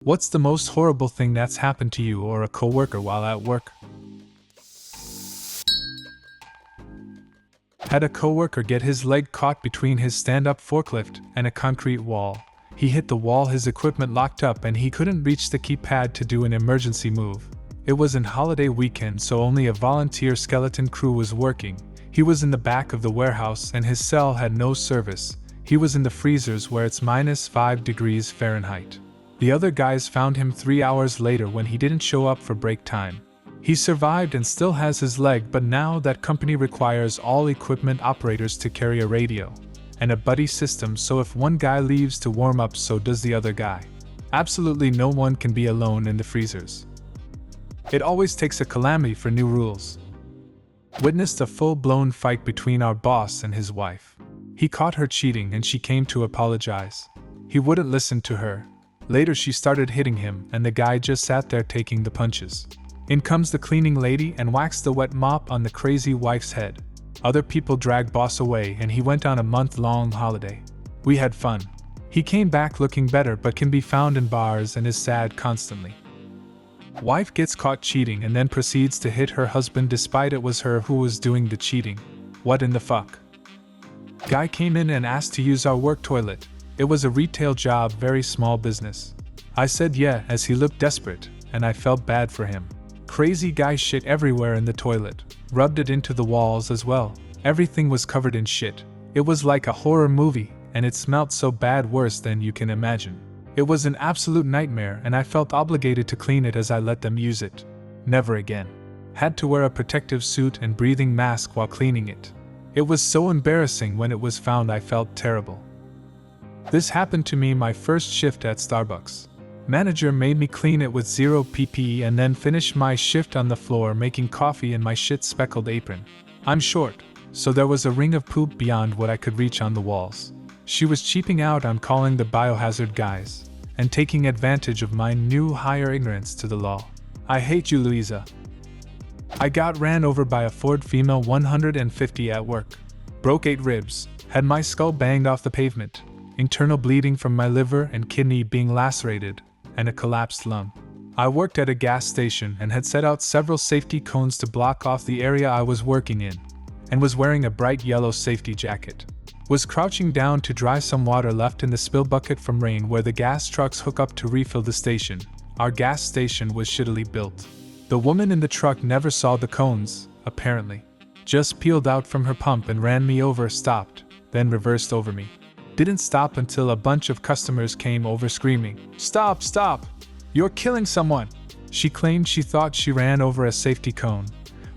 What's the most horrible thing that's happened to you or a coworker while at work? Had a coworker get his leg caught between his stand-up forklift and a concrete wall. He hit the wall, his equipment locked up, and he couldn't reach the keypad to do an emergency move. It was an holiday weekend, so only a volunteer skeleton crew was working. He was in the back of the warehouse and his cell had no service. He was in the freezers where it's -5 degrees Fahrenheit. The other guys found him 3 hours later when he didn't show up for break time. He survived and still has his leg, but now that company requires all equipment operators to carry a radio and a buddy system, so if one guy leaves to warm up, so does the other guy. Absolutely no one can be alone in the freezers. It always takes a calamity for new rules. Witnessed a full-blown fight between our boss and his wife. He caught her cheating and she came to apologize. He wouldn't listen to her. Later she started hitting him and the guy just sat there taking the punches. In comes the cleaning lady and whacks the wet mop on the crazy wife's head. Other people dragged boss away and he went on a month-long holiday. We had fun. He came back looking better but can be found in bars and is sad constantly. Wife gets caught cheating and then proceeds to hit her husband despite it was her who was doing the cheating. What in the fuck? Guy came in and asked to use our work toilet. It was a retail job, very small business. I said yeah as he looked desperate, and I felt bad for him. Crazy guy shit everywhere in the toilet, rubbed it into the walls as well. Everything was covered in shit. It was like a horror movie, and it smelled so bad, worse than you can imagine. It was an absolute nightmare and I felt obligated to clean it as I let them use it. Never again. Had to wear a protective suit and breathing mask while cleaning it. It was so embarrassing when it was found. I felt terrible. This happened to me my first shift at Starbucks. Manager made me clean it with 0 PPE and then finish my shift on the floor making coffee in my shit-speckled apron. I'm short, so there was a ring of poop beyond what I could reach on the walls. She was cheaping out on calling the biohazard guys and taking advantage of my new higher ignorance to the law. I hate you, Louisa. I got ran over by a Ford female 150 at work. Broke 8 ribs, had my skull banged off the pavement, internal bleeding from my liver and kidney being lacerated, and a collapsed lung. I worked at a gas station and had set out several safety cones to block off the area I was working in, and was wearing a bright yellow safety jacket. Was crouching down to dry some water left in the spill bucket from rain where the gas trucks hook up to refill the station. Our gas station was shittily built. The woman in the truck never saw the cones, apparently. Just peeled out from her pump and ran me over, stopped, then reversed over me. Didn't stop until a bunch of customers came over screaming, "Stop, stop! You're killing someone!" She claimed she thought she ran over a safety cone,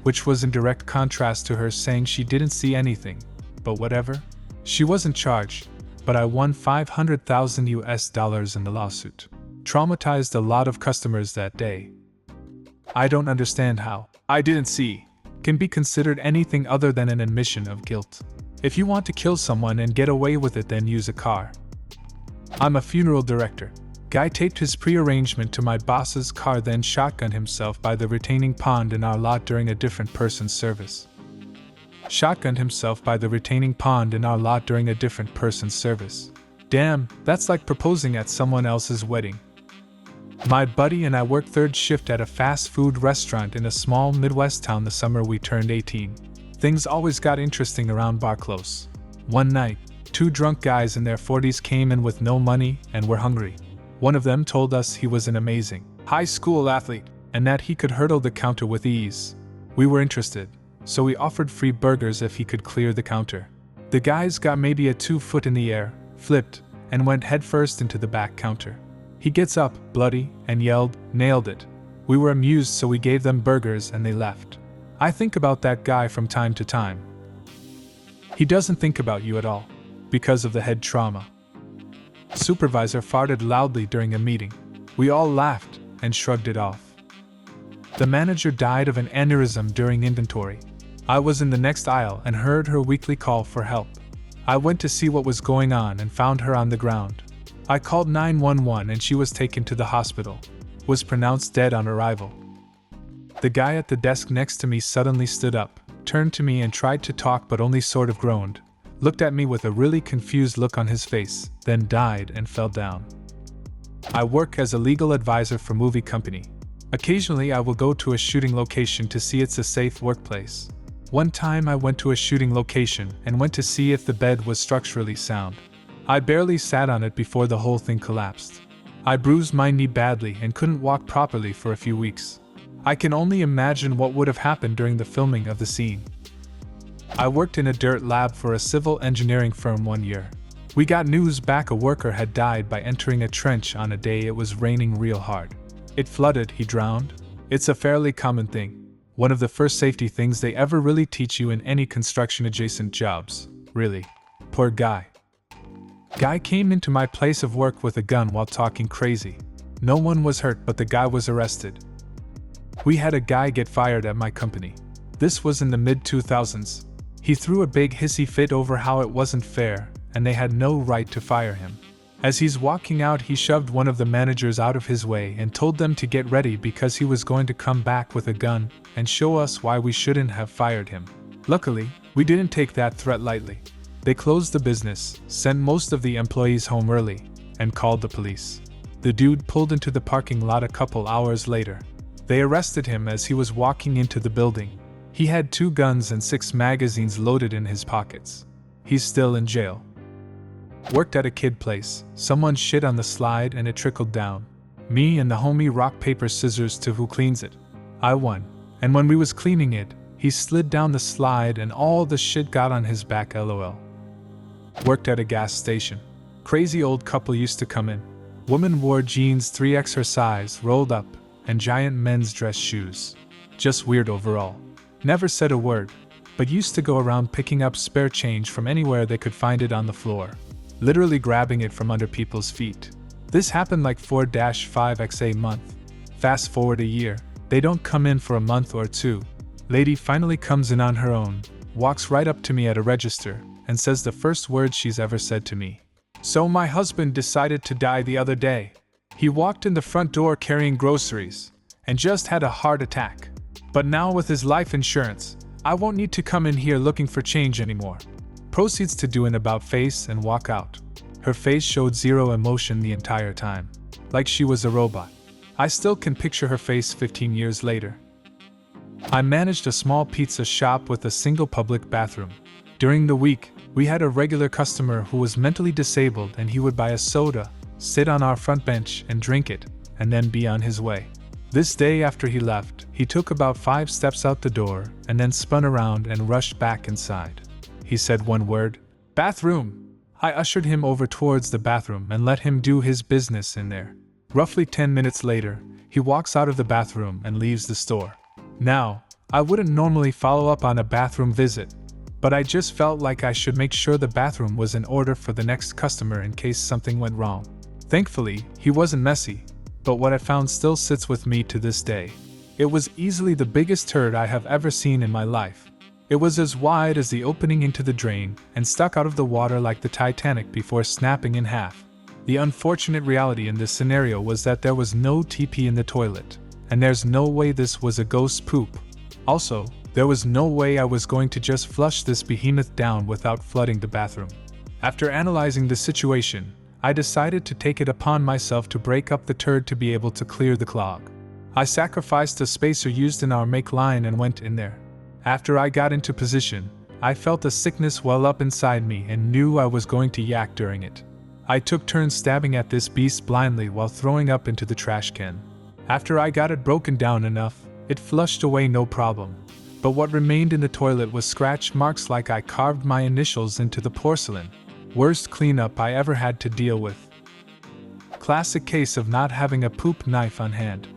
which was in direct contrast to her saying she didn't see anything, but whatever. She wasn't charged, but I won $500,000 in the lawsuit. Traumatized a lot of customers that day. I don't understand how "I didn't see" can be considered anything other than an admission of guilt. If you want to kill someone and get away with it, then use a car. I'm a funeral director. Guy taped his pre-arrangement to my boss's car, then shotgunned himself by the retaining pond in our lot during a different person's service. Shotgunned himself by the retaining pond in our lot during a different person's service. Damn, that's like proposing at someone else's wedding. My buddy and I worked third shift at a fast food restaurant in a small Midwest town the summer we turned 18. Things always got interesting around bar close. One night, 2 drunk guys in their 40s came in with no money and were hungry. One of them told us he was an amazing high school athlete and that he could hurdle the counter with ease. We were interested, so we offered free burgers if he could clear the counter. The guys got maybe a 2 foot in the air, flipped, and went headfirst into the back counter. He gets up, bloody, and yelled, "Nailed it." We were amused, so we gave them burgers and they left. I think about that guy from time to time. He doesn't think about you at all, because of the head trauma. Supervisor farted loudly during a meeting. We all laughed and shrugged it off. The manager died of an aneurysm during inventory. I was in the next aisle and heard her weekly call for help. I went to see what was going on and found her on the ground. I called 911 and she was taken to the hospital. Was pronounced dead on arrival. The guy at the desk next to me suddenly stood up, turned to me and tried to talk but only sort of groaned, looked at me with a really confused look on his face, then died and fell down. I work as a legal advisor for movie company. Occasionally I will go to a shooting location to see it's a safe workplace. One time I went to a shooting location and went to see if the bed was structurally sound. I barely sat on it before the whole thing collapsed. I bruised my knee badly and couldn't walk properly for a few weeks. I can only imagine what would have happened during the filming of the scene. I worked in a dirt lab for a civil engineering firm one year. We got news back a worker had died by entering a trench on a day it was raining real hard. It flooded, he drowned. It's a fairly common thing. One of the first safety things they ever really teach you in any construction-adjacent jobs. Really. Poor guy. Guy came into my place of work with a gun while talking crazy. No one was hurt, but the guy was arrested. We had a guy get fired at my company. This was in the mid-2000s. He threw a big hissy fit over how it wasn't fair, and they had no right to fire him. As he's walking out, he shoved one of the managers out of his way and told them to get ready because he was going to come back with a gun and show us why we shouldn't have fired him. Luckily, we didn't take that threat lightly. They closed the business, sent most of the employees home early, and called the police. The dude pulled into the parking lot a couple hours later. They arrested him as he was walking into the building. He had 2 guns and 6 magazines loaded in his pockets. He's still in jail. Worked at a kid place. Someone shit on the slide and it trickled down. Me and the homie rock paper scissors to who cleans it. I won. And when we was cleaning it, he slid down the slide and all the shit got on his back, lol. Worked at a gas station. Crazy old couple used to come in. Woman wore jeans 3x her size, rolled up, and giant men's dress shoes. Just weird overall. Never said a word, but used to go around picking up spare change from anywhere they could find it on the floor. Literally grabbing it from under people's feet. This happened like 4-5x a month. Fast forward a year, they don't come in for a month or 2. Lady finally comes in on her own, walks right up to me at a register, and says the first word she's ever said to me. So my husband decided to die the other day. He walked in the front door carrying groceries, and just had a heart attack. But now with his life insurance, I won't need to come in here looking for change anymore. Proceeds to do an about face and walk out. Her face showed zero emotion the entire time. Like she was a robot. I still can picture her face 15 years later. I managed a small pizza shop with a single public bathroom. During the week, we had a regular customer who was mentally disabled and he would buy a soda, sit on our front bench and drink it, and then be on his way. This day after he left, he took about 5 steps out the door and then spun around and rushed back inside. He said one word, "Bathroom." I ushered him over towards the bathroom and let him do his business in there. Roughly 10 minutes later, he walks out of the bathroom and leaves the store. Now, I wouldn't normally follow up on a bathroom visit, but I just felt like I should make sure the bathroom was in order for the next customer in case something went wrong. Thankfully, he wasn't messy, but what I found still sits with me to this day. It was easily the biggest turd I have ever seen in my life. It was as wide as the opening into the drain and stuck out of the water like the Titanic before snapping in half. The unfortunate reality in this scenario was that there was no TP in the toilet, and there's no way this was a ghost poop. Also, there was no way I was going to just flush this behemoth down without flooding the bathroom. After analyzing the situation, I decided to take it upon myself to break up the turd to be able to clear the clog. I sacrificed a spacer used in our make line and went in there. After I got into position, I felt a sickness well up inside me and knew I was going to yak during it. I took turns stabbing at this beast blindly while throwing up into the trash can. After I got it broken down enough, it flushed away no problem. But what remained in the toilet was scratch marks like I carved my initials into the porcelain. Worst cleanup I ever had to deal with. Classic case of not having a poop knife on hand.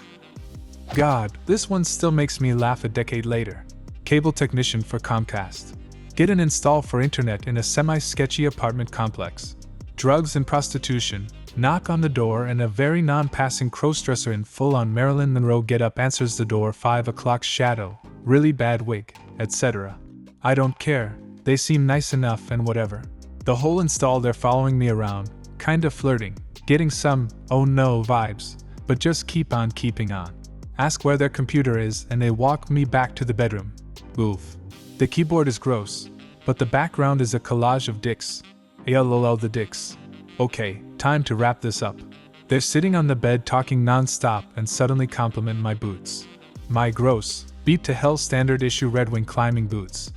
God, this one still makes me laugh a decade later. Cable technician for Comcast. Get an install for internet in a semi-sketchy apartment complex. Drugs and prostitution. Knock on the door and a very non-passing crossdresser in full-on Marilyn Monroe get-up answers the door. 5 o'clock shadow. Really bad wig, etc. I don't care. They seem nice enough and whatever. The whole install they're following me around, kinda flirting, getting some, oh no vibes, but just keep on keeping on. Ask where their computer is and they walk me back to the bedroom. Oof. The keyboard is gross, but the background is a collage of dicks. ALOL the dicks. Okay, time to wrap this up. They're sitting on the bed talking non-stop and suddenly compliment my boots. My gross, beat to hell standard issue Red Wing climbing boots.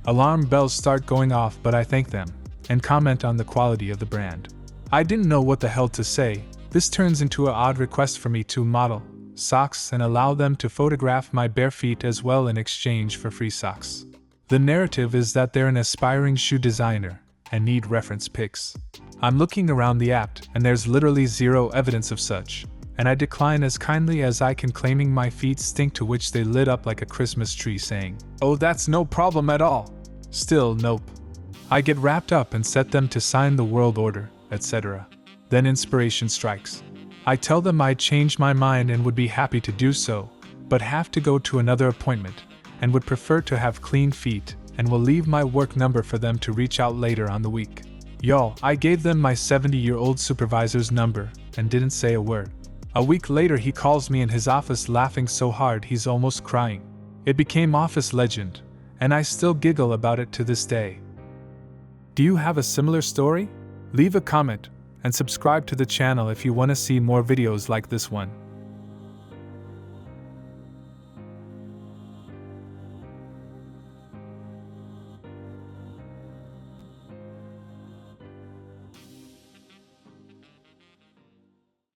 Alarm bells start going off, but I thank them and comment on the quality of the brand. I didn't know what the hell to say. This turns into an odd request for me to model socks and allow them to photograph my bare feet as well in exchange for free socks. The narrative is that they're an aspiring shoe designer and need reference pics. I'm looking around the app and there's literally zero evidence of such, and I decline as kindly as I can, claiming my feet stink, to which they lit up like a Christmas tree saying, "Oh, that's no problem at all." Still, nope. I get wrapped up and set them to sign the world order, etc. Then inspiration strikes. I tell them I'd changed my mind and would be happy to do so, but have to go to another appointment, and would prefer to have clean feet, and will leave my work number for them to reach out later on the week. Y'all, I gave them my 70-year-old supervisor's number, and didn't say a word. A week later he calls me in his office laughing so hard he's almost crying. It became office legend, and I still giggle about it to this day. Do you have a similar story? Leave a comment, and subscribe to the channel if you want to see more videos like this one.